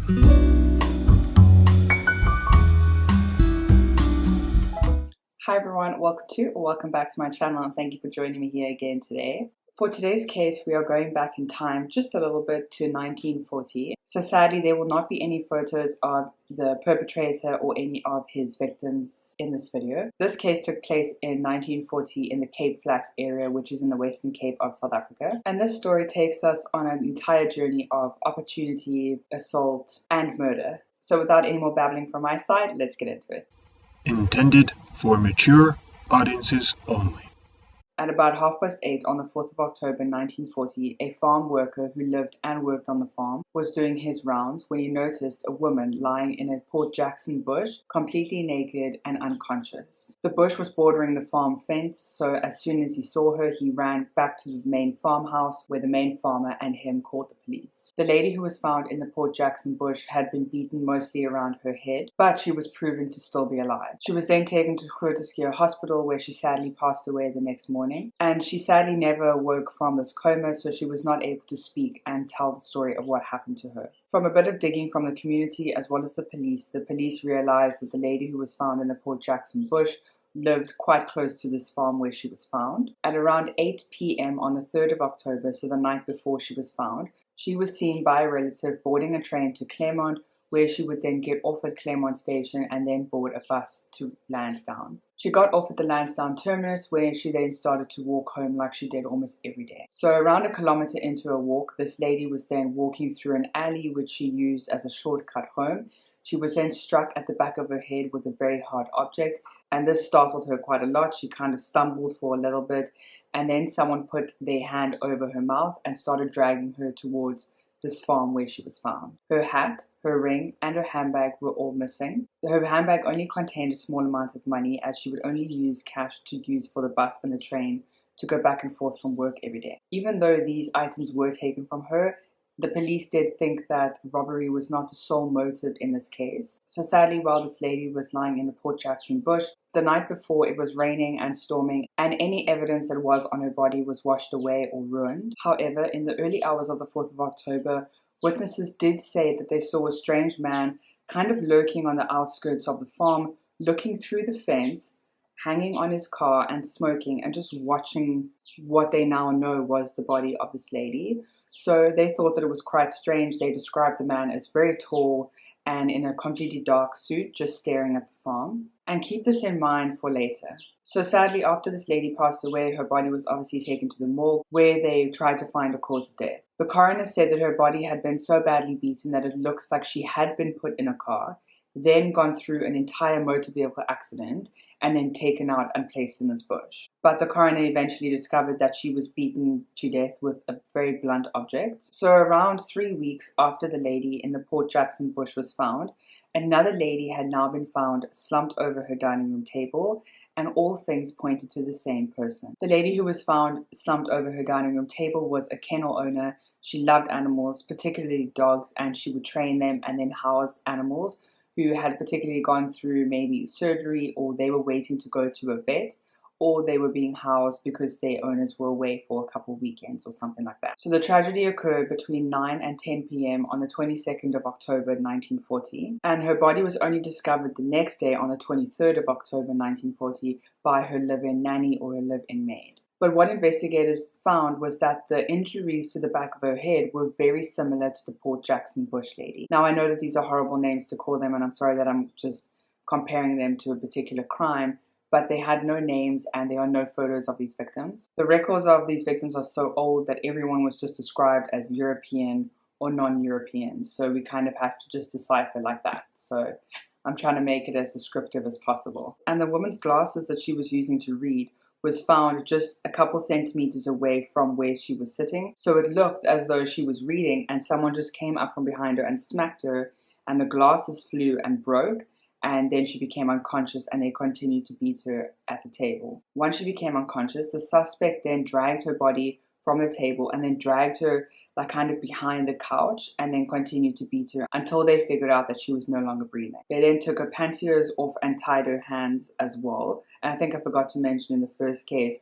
Hi everyone, welcome back to my channel, and thank you for joining me here again today. For today's case, we are going back in time just a little bit to 1940. So sadly, there will not be any photos of the perpetrator or any of his victims in this video. This case took place in 1940 in the Cape Flats area, which is in the Western Cape of South Africa. And this story takes us on an entire journey of opportunity, assault, and murder. So without any more babbling from my side, let's get into it. Intended for mature audiences only. At about 8:30 on the 4th of October 1940, a farm worker who lived and worked on the farm was doing his rounds when he noticed a woman lying in a Port Jackson bush, completely naked and unconscious. The bush was bordering the farm fence, so as soon as he saw her, he ran back to the main farmhouse where the main farmer and him called the police. The lady who was found in the Port Jackson bush had been beaten mostly around her head, but she was proven to still be alive. She was then taken to Groote Hospital, where she sadly passed away the next morning. And she sadly never awoke from this coma, so she was not able to speak and tell the story of what happened to her. From a bit of digging from the community as well as the police realized that the lady who was found in the Port Jackson bush lived quite close to this farm where she was found. At around 8 p.m. on the 3rd of October, so the night before she was found, she was seen by a relative boarding a train to Claremont, where she would then get off at Claremont Station and then board a bus to Lansdowne. She got off at the Lansdowne terminus, where she then started to walk home like she did almost every day. So around 1 kilometer into her walk, this lady was then walking through an alley which she used as a shortcut home. She was then struck at the back of her head with a very hard object, and this startled her quite a lot. She kind of stumbled for a little bit, and then someone put their hand over her mouth and started dragging her towards this farm where she was found. Her hat, her ring, and her handbag were all missing. Her handbag only contained a small amount of money, as she would only use cash to use for the bus and the train to go back and forth from work every day. Even though these items were taken from her, the police did think that robbery was not the sole motive in this case. So sadly, while this lady was lying in the Port Jackson bush, the night before it was raining and storming, and any evidence that was on her body was washed away or ruined. However, in the early hours of the 4th of October, witnesses did say that they saw a strange man kind of lurking on the outskirts of the farm, looking through the fence, hanging on his car and smoking, and just watching what they now know was the body of this lady. So they thought that it was quite strange. They described the man as very tall and in a completely dark suit, just staring at the farm. And keep this in mind for later. So sadly, after this lady passed away, her body was obviously taken to the morgue, where they tried to find a cause of death. The coroner said that her body had been so badly beaten that it looks like she had been put in a car, then gone through an entire motor vehicle accident, and then taken out and placed in this bush. But the coroner eventually discovered that she was beaten to death with a very blunt object. So around 3 weeks after the lady in the Port Jackson bush was found, another lady had now been found slumped over her dining room table, and all things pointed to the same person. The lady who was found slumped over her dining room table was a kennel owner. She loved animals, particularly dogs, and she would train them and then house animals who had particularly gone through maybe surgery, or they were waiting to go to a vet, or they were being housed because their owners were away for a couple of weekends or something like that. So the tragedy occurred between 9 and 10 p.m. on the 22nd of October 1940, and her body was only discovered the next day on the 23rd of October 1940 by her live-in nanny or her live-in maid. But what investigators found was that the injuries to the back of her head were very similar to the Port Jackson bush lady. Now, I know that these are horrible names to call them, and I'm sorry that I'm just comparing them to a particular crime, but they had no names and there are no photos of these victims. The records of these victims are so old that everyone was just described as European or non-European, so we kind of have to just decipher like that. So I'm trying to make it as descriptive as possible. And the woman's glasses that she was using to read was found just a couple centimeters away from where she was sitting. So it looked as though she was reading and someone just came up from behind her and smacked her, and the glasses flew and broke, and then she became unconscious and they continued to beat her at the table. Once she became unconscious, the suspect then dragged her body from the table and then dragged her like kind of behind the couch and then continued to beat her until they figured out that she was no longer breathing. They then took her pantyhose off and tied her hands as well. And I think I forgot to mention in the first case,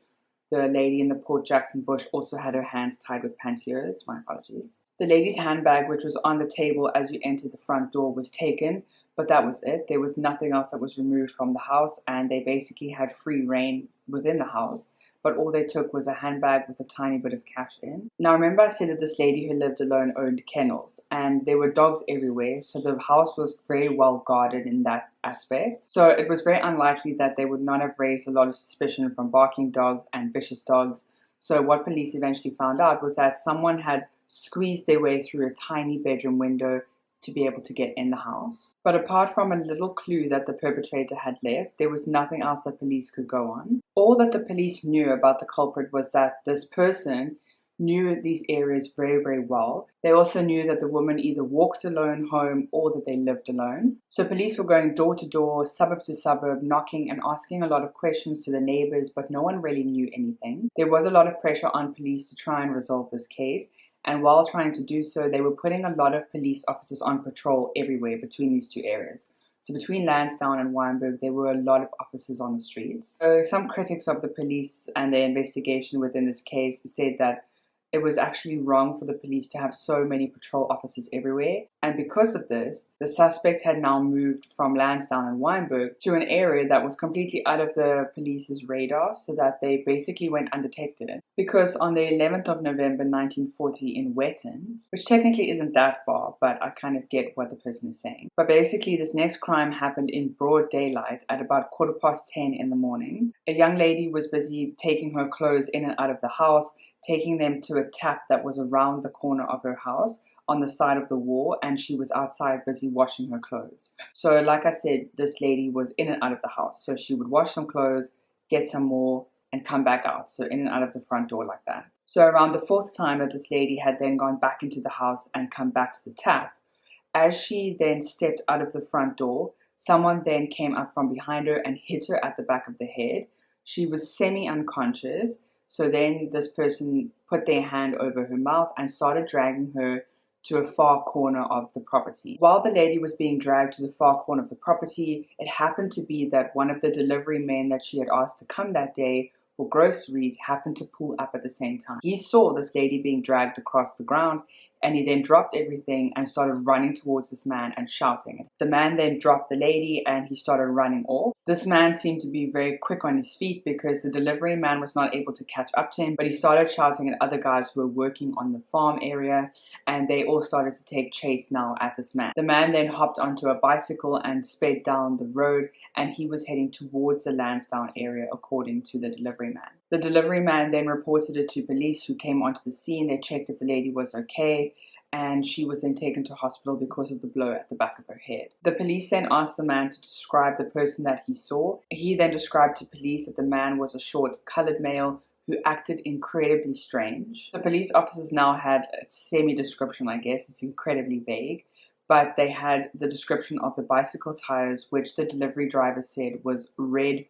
the lady in the Port Jackson bush also had her hands tied with pantyhose. My apologies. The lady's handbag, which was on the table as you entered the front door, was taken, but that was it. There was nothing else that was removed from the house, and they basically had free reign within the house. But all they took was a handbag with a tiny bit of cash in. Now, remember I said that this lady who lived alone owned kennels, and there were dogs everywhere, so the house was very well guarded in that aspect. So it was very unlikely that they would not have raised a lot of suspicion from barking dogs and vicious dogs. So what police eventually found out was that someone had squeezed their way through a tiny bedroom window to be able to get in the house. But apart from a little clue that the perpetrator had left, there was nothing else that police could go on. All that the police knew about the culprit was that this person knew these areas very, very well. They also knew that the woman either walked alone home or that they lived alone. So police were going door to door, suburb to suburb, knocking and asking a lot of questions to the neighbors, but no one really knew anything. There was a lot of pressure on police to try and resolve this case. And while trying to do so, they were putting a lot of police officers on patrol everywhere between these two areas. So between Lansdowne and Wynberg, there were a lot of officers on the streets. So some critics of the police and their investigation within this case said that it was actually wrong for the police to have so many patrol officers everywhere. And because of this, the suspect had now moved from Lansdowne and Wynberg to an area that was completely out of the police's radar, so that they basically went undetected. Because on the 11th of November 1940 in Wetton, which technically isn't that far, but I kind of get what the person is saying. But basically this next crime happened in broad daylight at about 10:15 in the morning. A young lady was busy taking her clothes in and out of the house, taking them to a tap that was around the corner of her house on the side of the wall, and she was outside busy washing her clothes. So like I said, this lady was in and out of the house. So she would wash some clothes, get some more, and come back out. So in and out of the front door like that. So around the fourth time that this lady had then gone back into the house and come back to the tap, as she then stepped out of the front door, someone then came up from behind her and hit her at the back of the head. She was semi-unconscious. So then this person put their hand over her mouth and started dragging her to a far corner of the property. While the lady was being dragged to the far corner of the property, it happened to be that one of the delivery men that she had asked to come that day for groceries happened to pull up at the same time. He saw this lady being dragged across the ground, and he then dropped everything and started running towards this man and shouting. The man then dropped the lady and he started running off. This man seemed to be very quick on his feet because the delivery man was not able to catch up to him, but he started shouting at other guys who were working on the farm area, and they all started to take chase now at this man. The man then hopped onto a bicycle and sped down the road, and he was heading towards the Lansdowne area according to the delivery man. The delivery man then reported it to police, who came onto the scene. They checked if the lady was okay, and she was then taken to hospital because of the blow at the back of her head. The police then asked the man to describe the person that he saw. He then described to police that the man was a short colored male who acted incredibly strange. The police officers now had a semi-description, I guess. It's incredibly vague. But they had the description of the bicycle tires, which the delivery driver said was red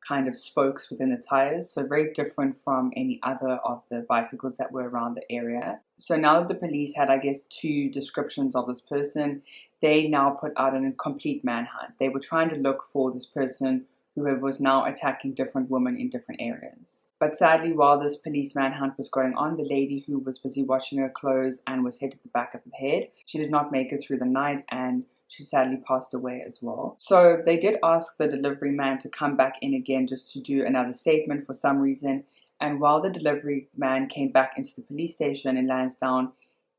kind of spokes within the tires, so very different from any other of the bicycles that were around the area. So now that the police had, I guess, two descriptions of this person, they now put out a complete manhunt. They were trying to look for this person who was now attacking different women in different areas. But sadly, while this police manhunt was going on, the lady who was busy washing her clothes and was hit at the back of the head, she did not make it through the night, and she sadly passed away as well. So they did ask the delivery man to come back in again just to do another statement for some reason. And while the delivery man came back into the police station in Lansdowne,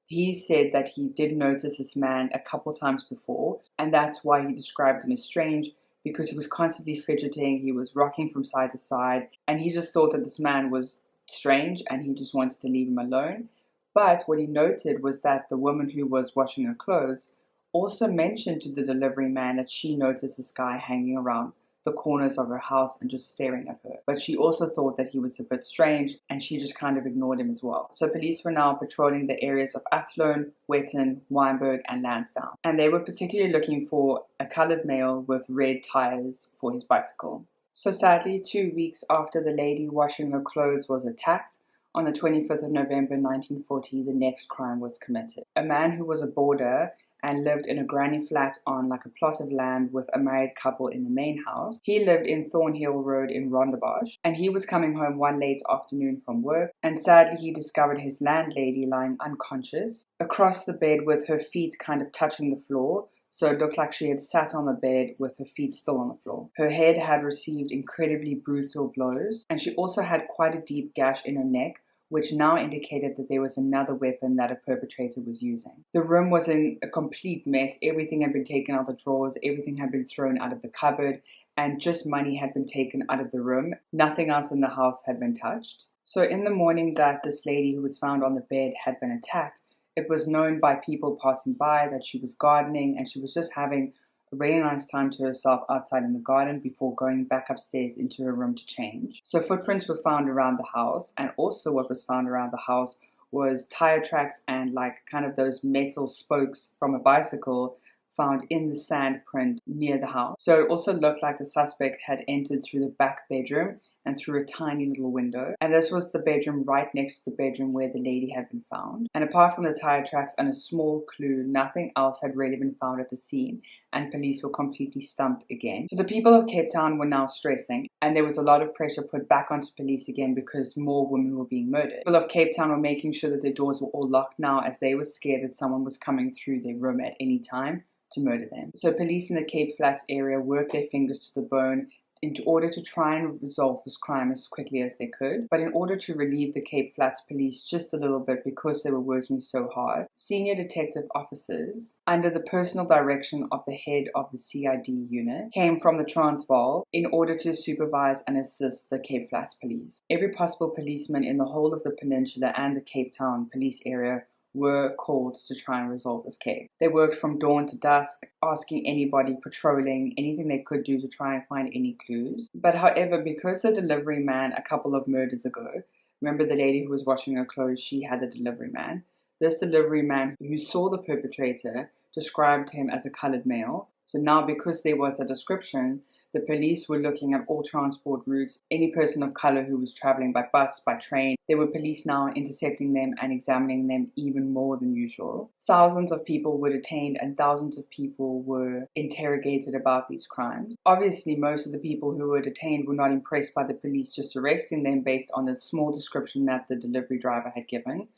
he said that he did notice this man a couple times before, and that's why he described him as strange, because he was constantly fidgeting, he was rocking from side to side, and he just thought that this man was strange and he just wanted to leave him alone. But what he noted was that the woman who was washing her clothes also mentioned to the delivery man that she noticed this guy hanging around the corners of her house and just staring at her. But she also thought that he was a bit strange, and she just kind of ignored him as well. So police were now patrolling the areas of Athlone, Wetton, Wynberg, and Lansdowne. And they were particularly looking for a colored male with red tires for his bicycle. So sadly, 2 weeks after the lady washing her clothes was attacked, on the 25th of November 1940, the next crime was committed. A man who was a boarder and lived in a granny flat on like a plot of land with a married couple in the main house. He lived in Thornhill Road in Rondebosch, and he was coming home one late afternoon from work, and sadly he discovered his landlady lying unconscious across the bed with her feet kind of touching the floor. So it looked like she had sat on the bed with her feet still on the floor. Her head had received incredibly brutal blows, and she also had quite a deep gash in her neck, which now indicated that there was another weapon that a perpetrator was using. The room was in a complete mess. Everything had been taken out of the drawers, everything had been thrown out of the cupboard, and just money had been taken out of the room. Nothing else in the house had been touched. So in the morning that this lady who was found on the bed had been attacked, it was known by people passing by that she was gardening and she was just having a really nice time to herself outside in the garden before going back upstairs into her room to change. So footprints were found around the house, and also what was found around the house was tire tracks and like kind of those metal spokes from a bicycle found in the sand print near the house. So it also looked like the suspect had entered through the back bedroom and through a tiny little window. And this was the bedroom right next to the bedroom where the lady had been found. And apart from the tire tracks and a small clue, nothing else had really been found at the scene, and police were completely stumped again. So the people of Cape Town were now stressing, and there was a lot of pressure put back onto police again because more women were being murdered. People of Cape Town were making sure that their doors were all locked now, as they were scared that someone was coming through their room at any time to murder them. So police in the Cape Flats area worked their fingers to the bone in order to try and resolve this crime as quickly as they could. But in order to relieve the Cape Flats police just a little bit because they were working so hard, senior detective officers, under the personal direction of the head of the CID unit, came from the Transvaal in order to supervise and assist the Cape Flats police. Every possible policeman in the whole of the peninsula and the Cape Town police area were called to try and resolve this case. They worked from dawn to dusk, asking anybody, patrolling, anything they could do to try and find any clues. But however, because the delivery man a couple of murders ago, remember the lady who was washing her clothes, she had a delivery man. This delivery man who saw the perpetrator described him as a colored male. So now because there was a description, the police were looking at all transport routes, any person of color who was traveling by bus, by train. There were police now intercepting them and examining them even more than usual. Thousands of people were detained and thousands of people were interrogated about these crimes. Obviously, most of the people who were detained were not impressed by the police just arresting them based on the small description that the delivery driver had given.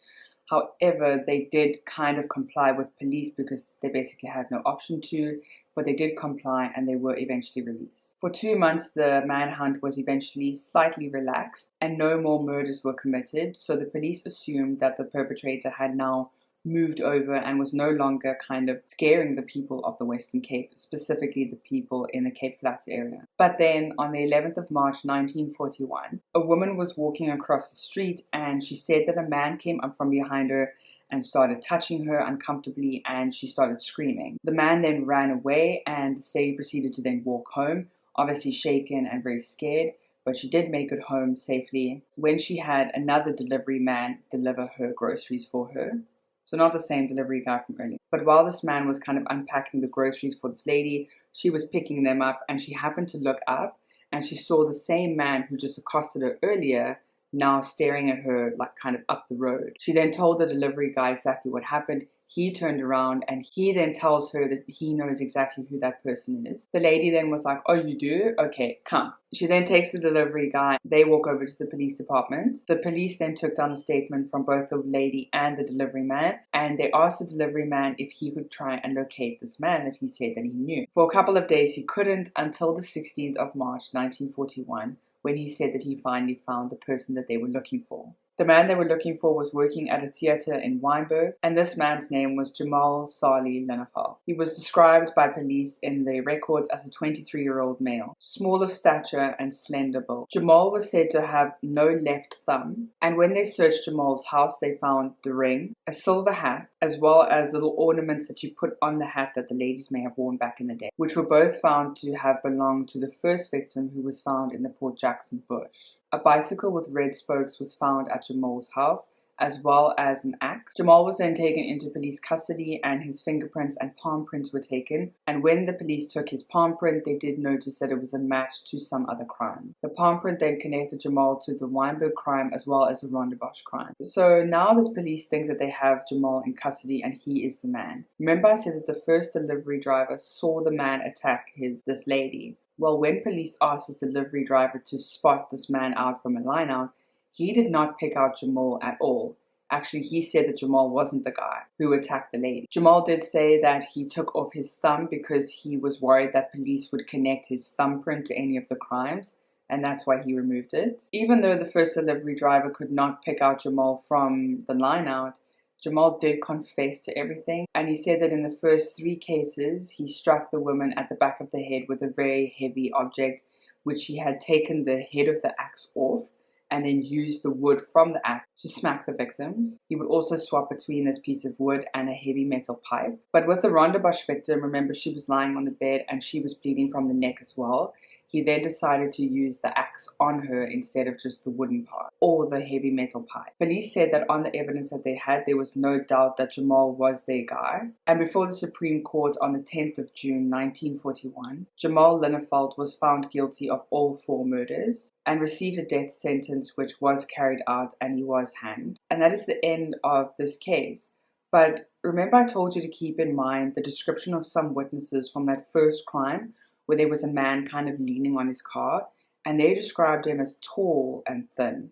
However, they did kind of comply with police because they basically had no option to, but they did comply and they were eventually released. For 2 months, the manhunt was eventually slightly relaxed and no more murders were committed, so the police assumed that the perpetrator had now moved over and was no longer kind of scaring the people of the Western Cape, specifically the people in the Cape Flats area. But then on the 11th of March 1941, a woman was walking across the street and she said that a man came up from behind her and started touching her uncomfortably, and she started screaming. The man then ran away and the lady proceeded to then walk home, obviously shaken and very scared, but she did make it home safely when she had another delivery man deliver her groceries for her. So not the same delivery guy from earlier. But while this man was kind of unpacking the groceries for this lady, she was picking them up and she happened to look up and she saw the same man who just accosted her earlier now staring at her like kind of up the road. She then told the delivery guy exactly what happened. He turned around and he then tells her that he knows exactly who that person is. The lady then was like, "Oh, you do? Okay, come." She then takes the delivery guy. They walk over to the police department. The police then took down a statement from both the lady and the delivery man, and they asked the delivery man if he could try and locate this man that he said that he knew. For a couple of days he couldn't, until the 16th of March 1941, when he said that he finally found the person that they were looking for. The man they were looking for was working at a theatre in Wynberg, and this man's name was Gamal Salie Lineveldt. He was described by police in the records as a 23-year-old male, small of stature and slender build. Gamal was said to have no left thumb, and when they searched Jamal's house, they found the ring, a silver hat, as well as little ornaments that you put on the hat that the ladies may have worn back in the day, which were both found to have belonged to the first victim who was found in the Port Jackson bush. A bicycle with red spokes was found at Jamal's house, as well as an axe. Gamal was then taken into police custody and his fingerprints and palm prints were taken. And when the police took his palm print, they did notice that it was a match to some other crime. The palm print then connected Gamal to the Wynberg crime as well as the Rondebosch crime. So now that the police think that they have Gamal in custody and he is the man. Remember I said that the first delivery driver saw the man attack this lady? Well, when police asked his delivery driver to spot this man out from a line out, he did not pick out Gamal at all. Actually, he said that Gamal wasn't the guy who attacked the lady. Gamal did say that he took off his thumb because he was worried that police would connect his thumbprint to any of the crimes, and that's why he removed it. Even though the first delivery driver could not pick out Gamal from the line out, Gamal did confess to everything, and he said that in the first 3 cases, he struck the woman at the back of the head with a very heavy object, which he had taken the head of the axe off, and then used the wood from the axe to smack the victims. He would also swap between this piece of wood and a heavy metal pipe. But with the Rondebosch victim, remember she was lying on the bed and she was bleeding from the neck as well. He then decided to use the axe on her instead of just the wooden part or the heavy metal pipe. Police said that on the evidence that they had, there was no doubt that Gamal was their guy. And before the Supreme Court on the 10th of June 1941, Gamal Lineveldt was found guilty of all 4 murders and received a death sentence which was carried out and he was hanged. And that is the end of this case. But remember I told you to keep in mind the description of some witnesses from that first crime where there was a man kind of leaning on his car, and they described him as tall and thin,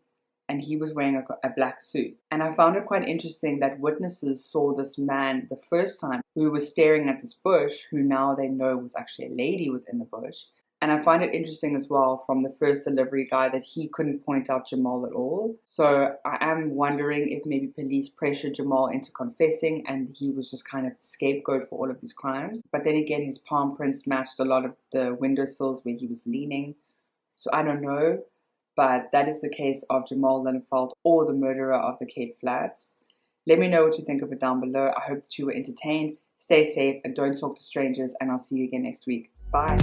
and he was wearing a black suit. And I found it quite interesting that witnesses saw this man the first time who was staring at this bush, who now they know was actually a lady within the bush. And I find it interesting as well from the first delivery guy that he couldn't point out Gamal at all. So I am wondering if maybe police pressured Gamal into confessing and he was just kind of the scapegoat for all of these crimes. But then again, his palm prints matched a lot of the windowsills where he was leaning. So I don't know, but that is the case of Gamal Lineveldt, or the murderer of the Cape Flats. Let me know what you think of it down below. I hope that you were entertained. Stay safe and don't talk to strangers, and I'll see you again next week. Bye.